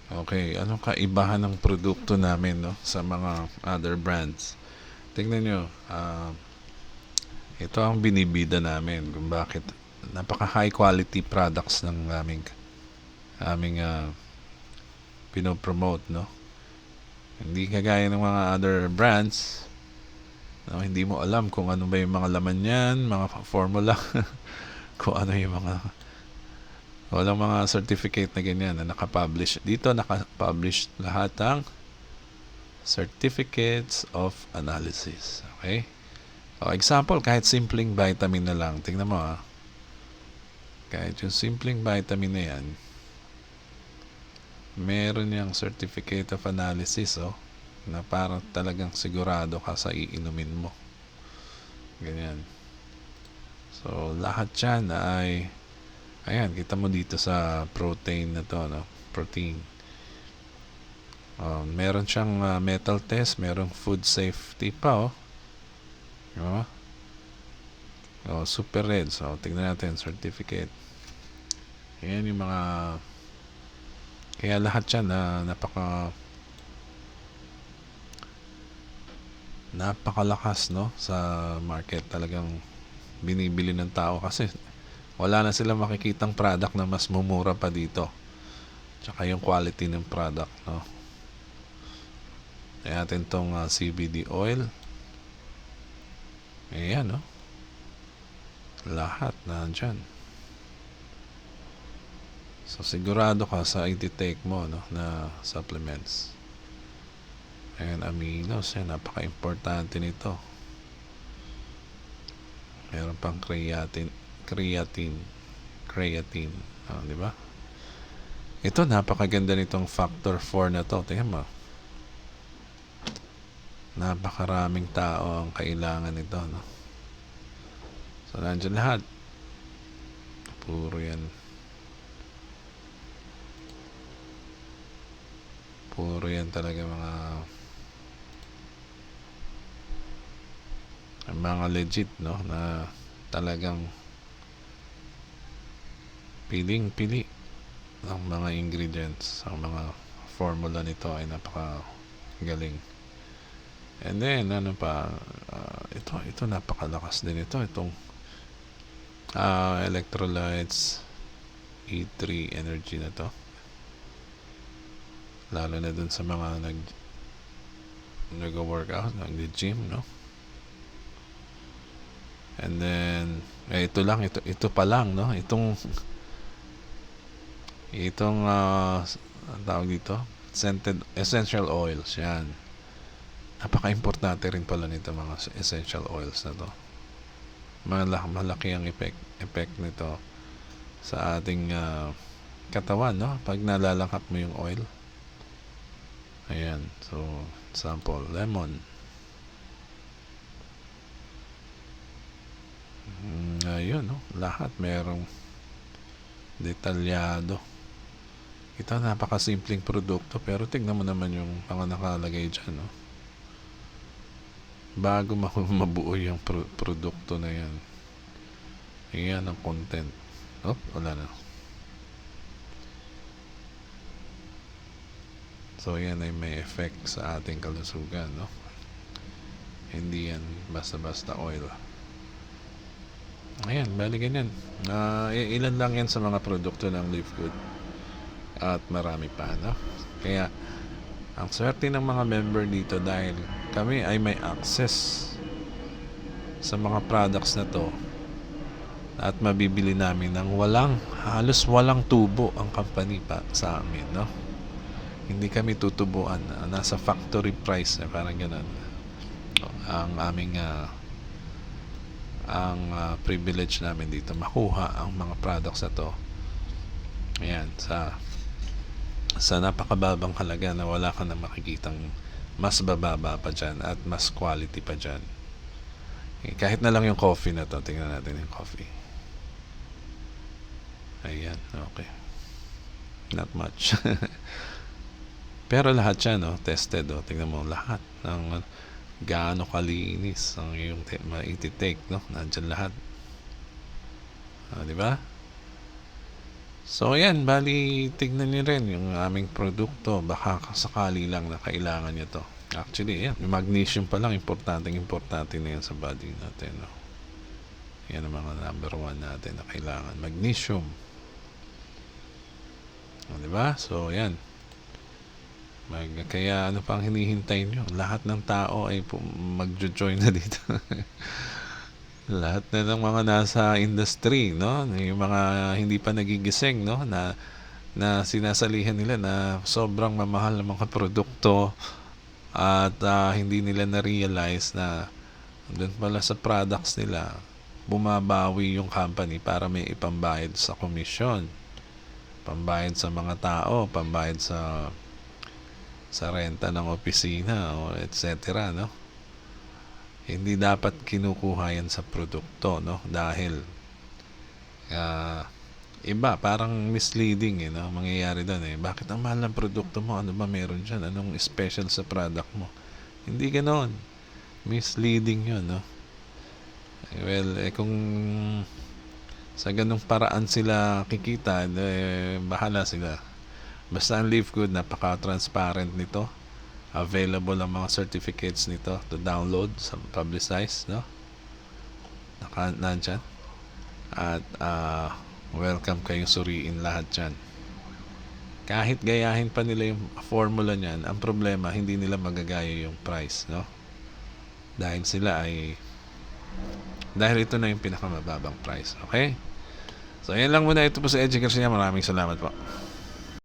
Okay, anong kaibahan ng produkto namin, no, sa mga other brands? Tingnan nyo, ito ang binibida namin kung bakit napaka high quality products ng aming pinopromote, no? Hindi kagaya ng mga other brands, no, hindi mo alam kung ano ba yung mga laman yan, mga formula, kung ano yung mga walang mga certificate na ganyan na nakapublish. Dito nakapublish lahat ng certificates of analysis. Okay? O, example, kahit simpleng vitamin na lang. Tingnan mo kahit yung simpleng vitamin na yan, meron yung certificate of analysis, na parang talagang sigurado ka sa iinumin mo. Ganyan. So, lahat yan ay, ayan, kita mo dito sa protein na to, no? Protein. Meron siyang metal test, merong food safety pa, diba? Super red. So, tignan natin, certificate. Ayan yung mga, kaya lahat yan napakalakas, no, sa market. Talagang binibili ng tao kasi wala na silang makikitang product na mas mumura pa dito. Tsaka yung quality ng product, no. Ayan natin tong CBD oil. Ayan, no. Lahat na dyan. So, sigurado ka sa i-take mo, no, na supplements. Ayan, aminos. Ayan, napaka-importante nito. Meron pang creatine. Di ba? Ito, napakaganda nitong factor 4 na to. Tingnan mo. Napakaraming tao ang kailangan nito, no? So, nandiyan lahat. Puro yan. Puro yan talaga mga legit, no, na talagang piling-pili ang mga ingredients, ang mga formula nito ay napaka galing. And then ano pa, ito napakalakas din itong electrolytes E3 energy na to, lalo na dun sa mga nag-workout, nag-gym, no. And then ito pa lang, no, itong ang tawag dito, scented essential oils, yan. Napaka-importante rin pala nito mga essential oils na to. Malaki ang effect nito sa ating katawan, no, pag nalalangkap mo yung oil. Ayan, so sample, lemon. Ayun, no, lahat merong detalyado. Ito, napakasimpleng produkto, pero tignan mo naman yung mga nakalagay dyan, no. Bago mabuo yung produkto na yan. Ayan ang content. Wala na. So, yan ay may effect sa ating kalusugan, no. Hindi yan basta-basta oil. Ayan, bali ganyan. Ilan lang yan sa mga produkto ng Live Good. At marami pa, no. Kaya, ang swerte ng mga member dito dahil kami ay may access sa mga products na to at mabibili namin ng halos walang tubo ang company pa sa amin, no. Hindi kami tutubuan, nasa factory price, parang ganun ang aming privilege namin dito makuha ang mga products na to. Ayan, sa napakababang halaga na wala ka na makikitang mas bababa pa dyan at mas quality pa dyan. Kahit na lang yung coffee na to, tingnan natin yung coffee. Ayan, okay, not much. Pero lahat yan, no, tested, tingnan mo lahat ng gaano kalinis ang yung maiti-take, no, nandyan lahat, di ba? So ayan, bali tignan niyo rin yung aming produkto, baka sakali lang na kailangan niyo to. Actually, yan, yung magnesium pa lang, importante na yan sa body natin, no? Yan ang mga number 1 natin na kailangan, magnesium. O, diba? So yan, kaya ano pang hinihintay nyo? Lahat ng tao ay magjo-join na dito. Lahat na ng mga nasa industry, no? Yung mga hindi pa nagigising, no? Na sinasalihan nila na sobrang mamahal ng mga produkto at hindi nila na-realize na doon pala sa products nila bumabawi yung company para may ipambayad sa komisyon, pambayad sa mga tao, pambayad sa renta ng opisina o etc., no? Hindi dapat kinukuha yan sa produkto, no? Dahil iba, parang misleading, no? Mangyayari doon, bakit ang mahal ng produkto mo? Ano ba meron dyan? Anong special sa product mo? Hindi ganon. Misleading yun, no? Well, kung sa ganung paraan sila kikita, bahala sila. Basta ang Live Good, napaka-transparent nito. Available ang mga certificates nito to download, sa publicize, no? Nandyan. At welcome kayong suriin lahat dyan. Kahit gayahin pa nila yung formula niyan, ang problema, hindi nila magagaya yung price, no? Dahil ito na yung pinakamababang price, okay? So, ayan lang muna. Ito po sa Edgy Garcia. Maraming salamat po.